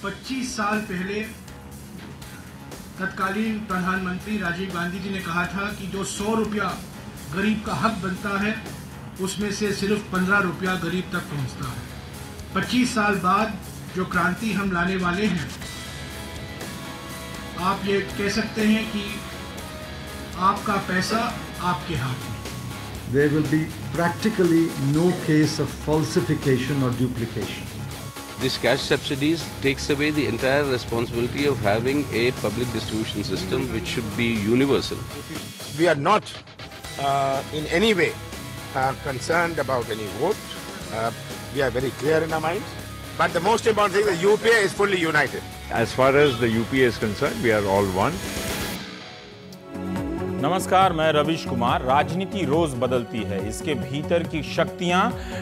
25 साल पहले तत्कालीन प्रधानमंत्री राजीव गांधी जी ने कहा था कि जो 100 रुपया गरीब का हक बनता है उसमें से सिर्फ 15 रुपया गरीब तक पहुंचता है। 25 साल बाद जो क्रांति हम लाने वाले हैं, आप ये कह सकते हैं कि आपका पैसा आपके हाथ में। There will be practically no case of falsification or duplication. This cash subsidies takes away the entire responsibility of having a public distribution system which should be universal. We are not in any way concerned about any vote. We are very clear in our minds. But the most important thing is the UPA is fully united. As far as the UPA is concerned, we are all one. नमस्कार, मैं रवीश कुमार। राजनीति रोज बदलती है, इसके भीतर की शक्तियां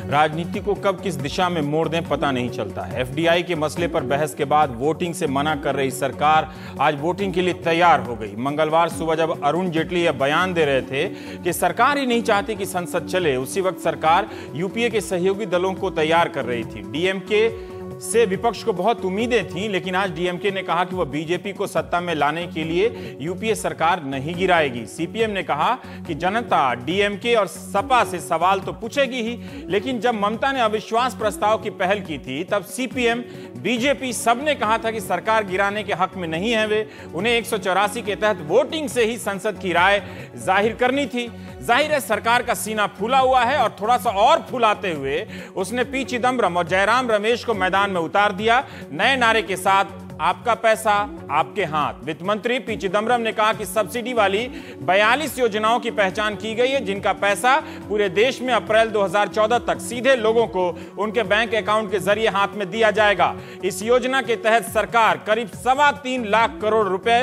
राजनीति को कब किस दिशा में मोड़ दें पता नहीं चलता है। एफडीआई के मसले पर बहस के बाद वोटिंग से मना कर रही सरकार आज वोटिंग के लिए तैयार हो गई। मंगलवार सुबह जब अरुण जेटली यह बयान दे रहे थे कि सरकार ही नहीं चाहती कि संसद चले, उसी वक्त सरकार यूपीए के सहयोगी दलों को तैयार कर रही थी। डीएमके से विपक्ष को बहुत उम्मीदें थीं, लेकिन आज डीएमके ने कहा कि वह बीजेपी को सत्ता में लाने के लिए यूपीए सरकार नहीं गिराएगी। सीपीएम ने कहा कि जनता डीएमके और सपा से सवाल तो पूछेगी ही, लेकिन जब ममता ने अविश्वास प्रस्ताव की पहल की थी तब सीपीएम, बीजेपी सबने कहा था कि सरकार गिराने के हक में नहीं है वे, उन्हें 184 के तहत वोटिंग से ही संसद की राय जाहिर करनी थी। जाहिर है सरकार का सीना फूला हुआ है और थोड़ा सा और फुलाते हुए उसने पी चिदंबरम और जयराम रमेश को मैदान में उतार दिया नए नारे के साथ, आपका पैसा आपके हाथ। वित्त मंत्री पी चिदंबरम ने कहा कि सब्सिडी वाली 42 योजनाओं की पहचान की गई है जिनका पैसा पूरे देश में अप्रैल 2014 तक सीधे लोगों को उनके बैंक अकाउंट के जरिए हाथ में दिया जाएगा। इस योजना के तहत सरकार करीब 3.25 लाख करोड़ रुपए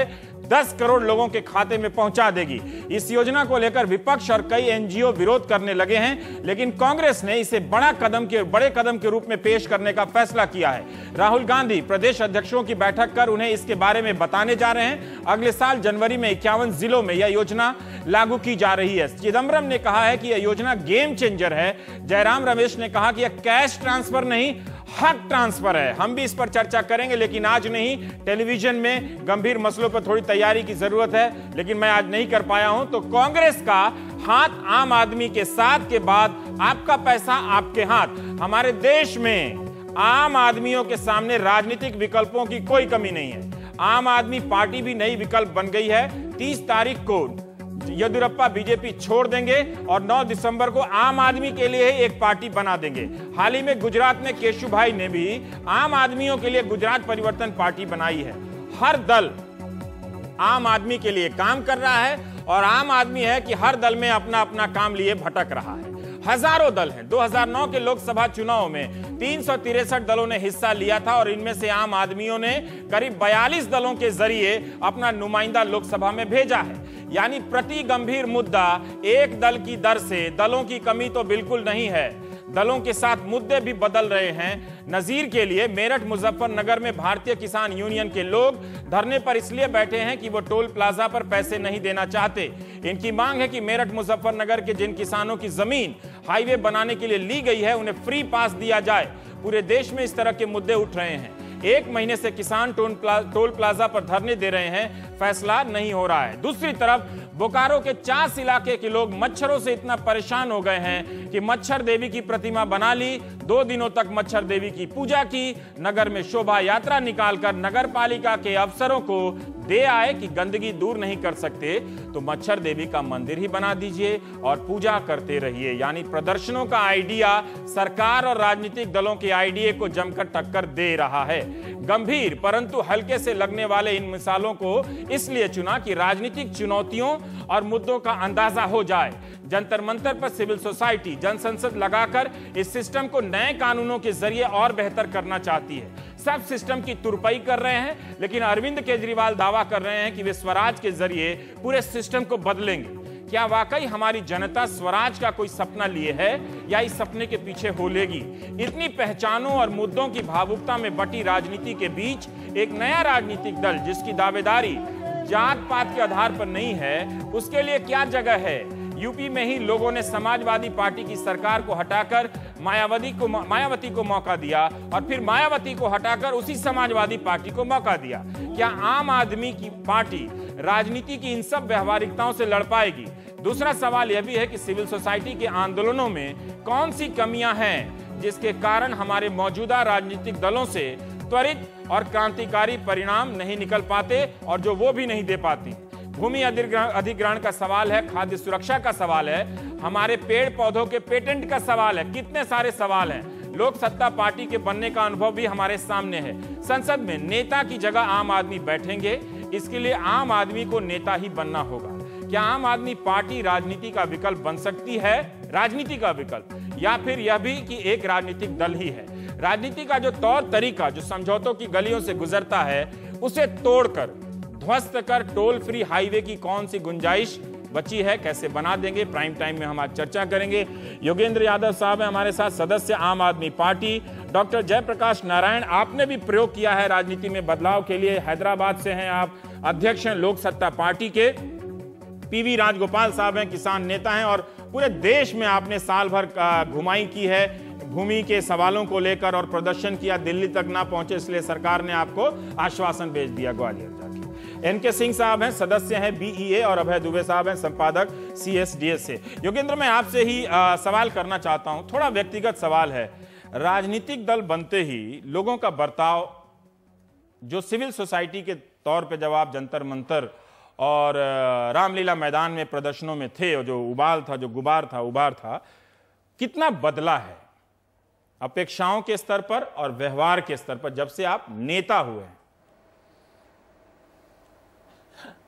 10 करोड़ लोगों के खाते में पहुंचा देगी। इस योजना को लेकर विपक्ष और कई एनजीओ विरोध करने लगे हैं, लेकिन कांग्रेस ने इसे बड़े कदम के रूप में पेश करने का फैसला किया है। राहुल गांधी प्रदेश अध्यक्षों की बैठक कर उन्हें इसके बारे में बताने जा रहे हैं। अगले साल जनवरी में 51 जिलों में यह योजना लागू की जा रही है। चिदंबरम ने कहा है कि यह योजना गेम चेंजर है। जयराम रमेश ने कहा कि यह कैश ट्रांसफर नहीं, हक ट्रांसफर है। हम भी इस पर चर्चा करेंगे, लेकिन आज नहीं। टेलीविजन में गंभीर मसलों पर थोड़ी तैयारी की जरूरत है, लेकिन मैं आज नहीं कर पाया हूं। तो कांग्रेस का हाथ आम आदमी के साथ के बाद आपका पैसा आपके हाथ। हमारे देश में आम आदमियों के सामने राजनीतिक विकल्पों की कोई कमी नहीं है। आम आदमी पार्टी भी नई विकल्प बन गई है। 30 तारीख को येदियुरप्पा बीजेपी छोड़ देंगे और 9 दिसंबर को आम आदमी के लिए एक पार्टी बना देंगे। हाल ही में गुजरात में केशुभाई ने भी आम आदमियों के लिए गुजरात परिवर्तन पार्टी बनाई है। हर दल आम आदमी के लिए काम कर रहा है और आम आदमी है कि हर दल में अपना अपना काम लिए भटक रहा है। हजारों दल हैं। 2009 के लोकसभा चुनाव में 363 दलों ने हिस्सा लिया था और इनमें से आम आदमियों ने करीब 42 दलों के जरिए अपना नुमाइंदा लोकसभा में भेजा है। यानी प्रति गंभीर मुद्दा एक दल की दर से दलों की कमी तो बिल्कुल नहीं है। दलों के साथ मुद्दे भी बदल रहे हैं। नजीर के लिए मेरठ मुजफ्फरनगर में भारतीय किसान यूनियन के लोग धरने पर इसलिए बैठे हैं कि वो टोल प्लाजा पर पैसे नहीं देना चाहते। इनकी मांग है कि मेरठ मुजफ्फरनगर के जिन किसानों की जमीन हाईवे बनाने के लिए ली गई है उन्हें फ्री पास दिया जाए। पूरे देश में इस तरह के मुद्दे उठ रहे हैं। 1 महीने से किसान टोल प्लाजा पर धरने दे रहे हैं, फैसला नहीं हो रहा है। दूसरी तरफ बोकारो के चास इलाके के लोग मच्छरों से इतना परेशान हो गए हैं कि मच्छर देवी की प्रतिमा बना ली। 2 दिनों तक मच्छर देवी की पूजा की। नगर में शोभा यात्रा निकालकर नगर पालिका के अफसरों को दे आए कि गंदगी दूर नहीं कर सकते तो मच्छर देवी का मंदिर ही बना दीजिए और पूजा करते रहिए। यानी प्रदर्शनों का आइडिया सरकार और राजनीतिक दलों के आइडिया को जमकर टक्कर दे रहा है। गंभीर परंतु हल्के से लगने वाले इन मिसालों को इसलिए चुना कि राजनीतिक चुनौतियों और मुद्दों का अंदाजा हो जाए। जंतर मंतर पर सिविल सोसाइटी जनसंसद लगाकर इस सिस्टम को नए कानूनों के जरिए और बेहतर करना चाहती है। सब सिस्टम की तुरपाई कर रहे हैं, लेकिन अरविंद केजरीवाल दावा कर रहे हैं कि वे स्वराज के जरिए पूरे सिस्टम को बदलेंगे। क्या वाकई हमारी जनता स्वराज का कोई सपना लिए है या इस सपने के पीछे होलेगी? इतनी पहचानों और मुद्दों की भावुकता में बटी राजनीति के बीच एक नया राजनीतिक दल जिसकी दावेदारी जात पात के आधार पर नहीं है, उसके लिए क्या जगह है? यूपी में ही लोगों ने समाजवादी पार्टी की सरकार को हटाकर मायावती को मौका दिया और फिर मायावती को हटाकर उसी समाजवादी पार्टी को मौका दिया। क्या आम आदमी की पार्टी राजनीति की इन सब व्यवहारिकताओं से लड़ पाएगी? दूसरा सवाल यह भी है कि सिविल सोसाइटी के आंदोलनों में कौन सी कमियां हैं जिसके कारण हमारे मौजूदा राजनीतिक दलों से त्वरित और क्रांतिकारी परिणाम नहीं निकल पाते और जो वो भी नहीं दे पाती। भूमि अधिग्रहण का सवाल है, खाद्य सुरक्षा का सवाल है, हमारे पेड़ पौधों के पेटेंट का सवाल है, कितने सारे सवाल हैं। लोक सत्ता पार्टी के बनने का अनुभव भी हमारे सामने है। संसद में नेता की जगह आम आदमी बैठेंगे, इसके लिए आम आदमी को नेता ही बनना होगा। क्या आम आदमी पार्टी राजनीति का विकल्प बन सकती है? राजनीति का विकल्प, या फिर यह भी कि एक राजनीतिक दल ही है? राजनीति का जो तौर तरीका जो समझौतों की गलियों से गुजरता है, उसे तोड़कर ध्वस्त कर टोल फ्री हाईवे की कौन सी गुंजाइश बची है, कैसे बना देंगे? प्राइम टाइम में हम आज चर्चा करेंगे। योगेंद्र यादव साहब हैं हमारे साथ, सदस्य आम आदमी पार्टी। डॉक्टर जयप्रकाश नारायण, आपने भी प्रयोग किया है राजनीति में बदलाव के लिए, हैदराबाद से हैं आप, अध्यक्ष हैं लोक सत्ता पार्टी के। पीवी राजगोपाल साहब हैं, किसान नेता हैं और पूरे देश में आपने साल भर घुमाई की है भूमि के सवालों को लेकर और प्रदर्शन किया, दिल्ली तक ना पहुंचे इसलिए सरकार ने आपको आश्वासन भेज दिया ग्वालियर जाके। एनके सिंह साहब हैं, सदस्य हैं बीईए और अभय दुबे साहब हैं संपादक सीएसडीएस से। योगेंद्र, मैं आपसे ही सवाल करना चाहता हूं, थोड़ा व्यक्तिगत सवाल है। राजनीतिक दल बनते ही लोगों का बर्ताव जो सिविल सोसाइटी के तौर पे जब आप जंतर मंतर और रामलीला मैदान में प्रदर्शनों में थे और जो उबाल था, जो गुबार था, उबार था, कितना बदला है अपेक्षाओं के स्तर पर और व्यवहार के स्तर पर जब से आप नेता हुए हैं?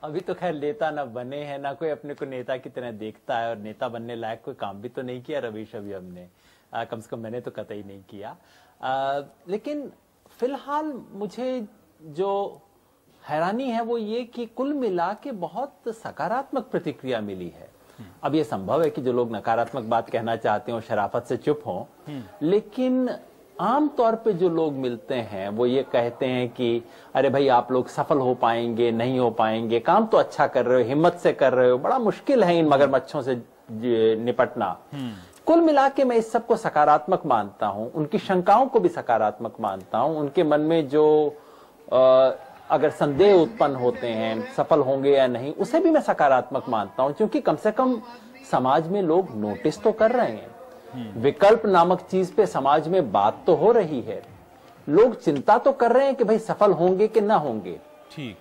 अभी तो खैर नेता ना बने हैं, ना कोई अपने को नेता की तरह देखता है और नेता बनने लायक कोई काम भी तो नहीं किया रवीश अभी हमने, कम से कम मैंने तो कतई नहीं किया। लेकिन फिलहाल मुझे जो हैरानी है वो ये कि कुल मिला के बहुत सकारात्मक प्रतिक्रिया मिली है। अब ये संभव है कि जो लोग नकारात्मक बात कहना चाहते हो शराफत से चुप हों, लेकिन आम तौर पे जो लोग मिलते हैं वो ये कहते हैं कि अरे भाई आप लोग सफल हो पाएंगे, नहीं हो पाएंगे, काम तो अच्छा कर रहे हो, हिम्मत से कर रहे हो, बड़ा मुश्किल है इन मगरमच्छों से निपटना। कुल मिला के मैं इस सब को सकारात्मक मानता हूं, उनकी शंकाओं को भी सकारात्मक मानता हूं, उनके मन में जो अगर संदेह उत्पन्न होते हैं सफल होंगे या नहीं, उसे भी मैं सकारात्मक मानता हूं, क्योंकि कम से कम समाज में लोग नोटिस तो कर रहे हैं। विकल्प नामक चीज पे समाज में बात तो हो रही है, लोग चिंता तो कर रहे हैं कि भाई सफल होंगे कि ना होंगे। ठीक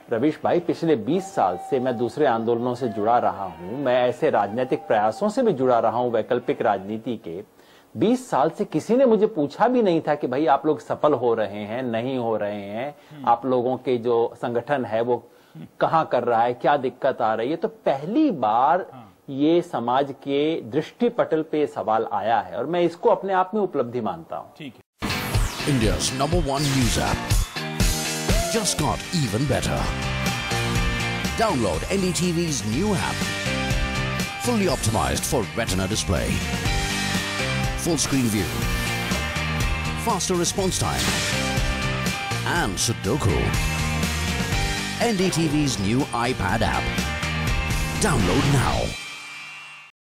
रवीश भाई, पिछले 20 साल से मैं दूसरे आंदोलनों से जुड़ा रहा हूं, मैं ऐसे राजनीतिक प्रयासों से भी जुड़ा रहा हूं वैकल्पिक राजनीति के। 20 साल से किसी ने मुझे पूछा भी नहीं था कि भाई आप लोग सफल हो रहे हैं, नहीं हो रहे हैं, आप लोगों के जो संगठन है वो कहां कर रहा है, क्या दिक्कत आ रही है। तो पहली बार ये समाज के दृष्टि पटल पे सवाल आया है और मैं इसको अपने आप में उपलब्धि मानता हूं। ठीक है। India's #1 news app just got even better. Download NDTV's new app, fully optimized for retina display, full screen view, faster response time, and Sudoku. NDTV's new iPad app. Download now.